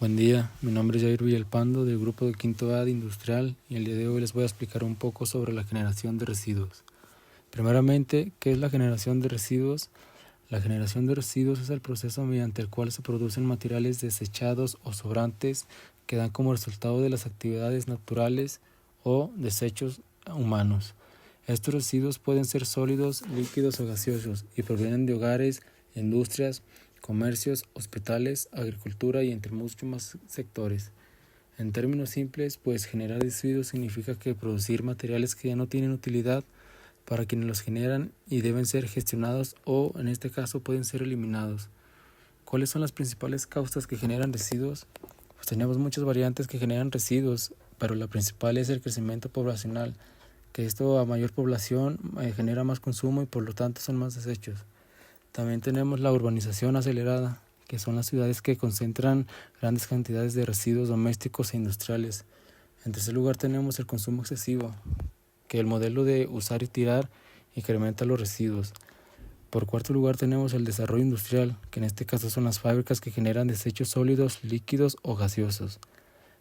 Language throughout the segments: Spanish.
Buen día, mi nombre es Jair Villalpando del grupo de Quinto A de Industrial y el día de hoy les voy a explicar un poco sobre la generación de residuos. Primeramente, ¿qué es la generación de residuos? La generación de residuos es el proceso mediante el cual se producen materiales desechados o sobrantes que dan como resultado de las actividades naturales o desechos humanos. Estos residuos pueden ser sólidos, líquidos o gaseosos y provienen de hogares, industrias, comercios, hospitales, agricultura y entre muchos más sectores. En términos simples, pues generar residuos significa que producir materiales que ya no tienen utilidad para quienes los generan y deben ser gestionados o, en este caso, pueden ser eliminados. ¿Cuáles son las principales causas que generan residuos? Pues tenemos muchas variantes que generan residuos, pero la principal es el crecimiento poblacional, que esto a mayor población genera más consumo y por lo tanto son más desechos. También tenemos la urbanización acelerada, que son las ciudades que concentran grandes cantidades de residuos domésticos e industriales. En tercer lugar tenemos el consumo excesivo, que el modelo de usar y tirar incrementa los residuos. Por cuarto lugar tenemos el desarrollo industrial, que en este caso son las fábricas que generan desechos sólidos, líquidos o gaseosos.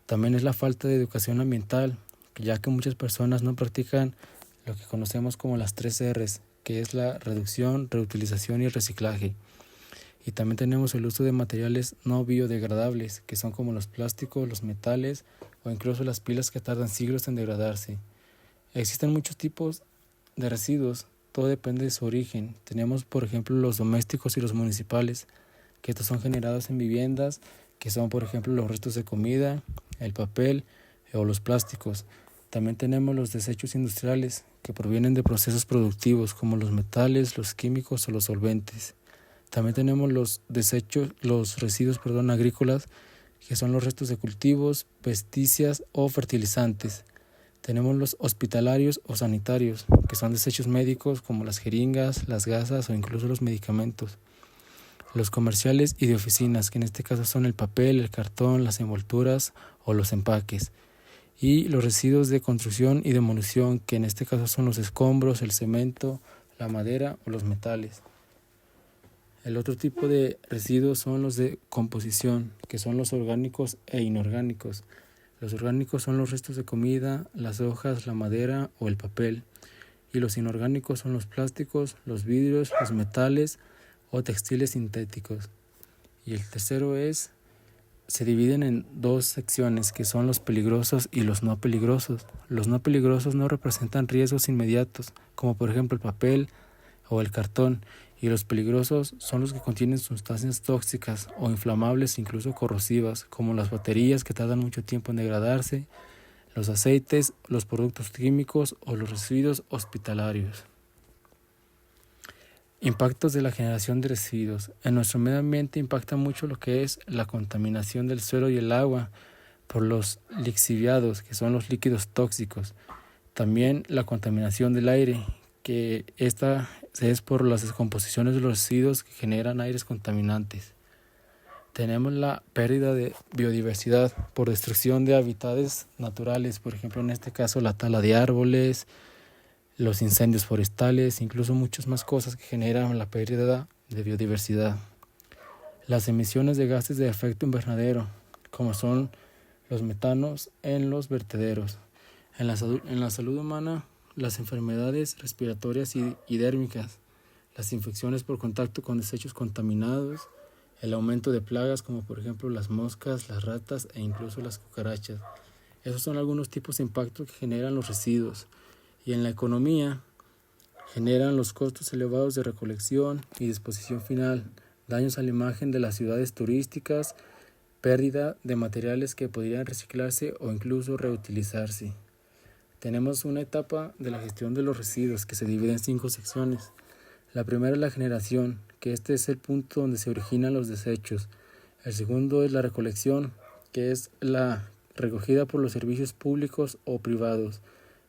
También es la falta de educación ambiental, ya que muchas personas no practican lo que conocemos como las 3 Rs, que es la reducción, reutilización y reciclaje. Y también tenemos el uso de materiales no biodegradables, que son como los plásticos, los metales o incluso las pilas que tardan siglos en degradarse. Existen muchos tipos de residuos, todo depende de su origen. Tenemos, por ejemplo, los domésticos y los municipales, que estos son generados en viviendas, que son, por ejemplo, los restos de comida, el papel o los plásticos. También tenemos los desechos industriales, que provienen de procesos productivos como los metales, los químicos o los solventes. También tenemos los residuos agrícolas, que son los restos de cultivos, pesticidas o fertilizantes. Tenemos los hospitalarios o sanitarios, que son desechos médicos como las jeringas, las gasas o incluso los medicamentos. Los comerciales y de oficinas, que en este caso son el papel, el cartón, las envolturas o los empaques. Y los residuos de construcción y demolición, que en este caso son los escombros, el cemento, la madera o los metales. El otro tipo de residuos son los de composición, que son los orgánicos e inorgánicos. Los orgánicos son los restos de comida, las hojas, la madera o el papel. Y los inorgánicos son los plásticos, los vidrios, los metales o textiles sintéticos. Y el tercero se dividen en 2 secciones, que son los peligrosos y los no peligrosos. Los no peligrosos no representan riesgos inmediatos, como por ejemplo el papel o el cartón, y los peligrosos son los que contienen sustancias tóxicas o inflamables, incluso corrosivas, como las baterías que tardan mucho tiempo en degradarse, los aceites, los productos químicos o los residuos hospitalarios. Impactos de la generación de residuos. En nuestro medio ambiente impacta mucho lo que es la contaminación del suelo y el agua por los lixiviados, que son los líquidos tóxicos. También la contaminación del aire, que esta es por las descomposiciones de los residuos que generan aires contaminantes. Tenemos la pérdida de biodiversidad por destrucción de hábitats naturales, por ejemplo en este caso la tala de árboles, los incendios forestales, incluso muchas más cosas que generan la pérdida de biodiversidad. Las emisiones de gases de efecto invernadero, como son los metanos en los vertederos. En la salud humana, las enfermedades respiratorias y dérmicas, las infecciones por contacto con desechos contaminados, el aumento de plagas como por ejemplo las moscas, las ratas e incluso las cucarachas. Esos son algunos tipos de impacto que generan los residuos. Y en la economía, generan los costos elevados de recolección y disposición final, daños a la imagen de las ciudades turísticas, pérdida de materiales que podrían reciclarse o incluso reutilizarse. Tenemos una etapa de la gestión de los residuos que se divide en 5 secciones. La primera es la generación, que este es el punto donde se originan los desechos. El segundo es la recolección, que es la recogida por los servicios públicos o privados.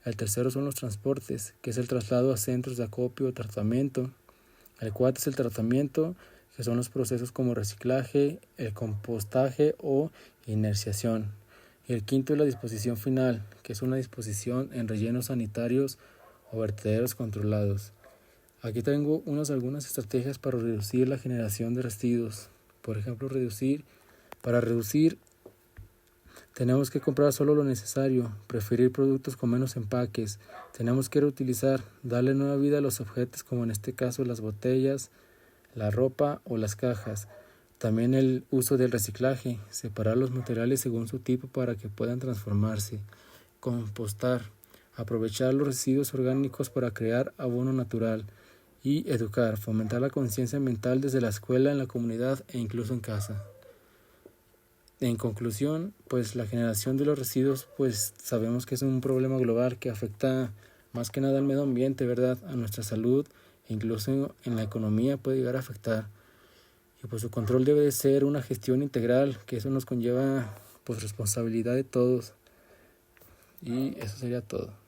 El tercero son los transportes, que es el traslado a centros de acopio o tratamiento. El cuarto es el tratamiento, que son los procesos como reciclaje, el compostaje o inerciación. Y el quinto es la disposición final, que es una disposición en rellenos sanitarios o vertederos controlados. Aquí tengo algunas estrategias para reducir la generación de residuos. Por ejemplo, para reducir Tenemos que comprar solo lo necesario, preferir productos con menos empaques. Tenemos que reutilizar, darle nueva vida a los objetos, como en este caso las botellas, la ropa o las cajas. También el uso del reciclaje, separar los materiales según su tipo para que puedan transformarse. Compostar, aprovechar los residuos orgánicos para crear abono natural. Y educar, fomentar la conciencia ambiental desde la escuela, en la comunidad e incluso en casa. En conclusión, pues la generación de los residuos, pues sabemos que es un problema global que afecta más que nada al medio ambiente, ¿verdad? A nuestra salud, e incluso en la economía puede llegar a afectar. Y pues su control debe de ser una gestión integral, que eso nos conlleva pues responsabilidad de todos. Y eso sería todo.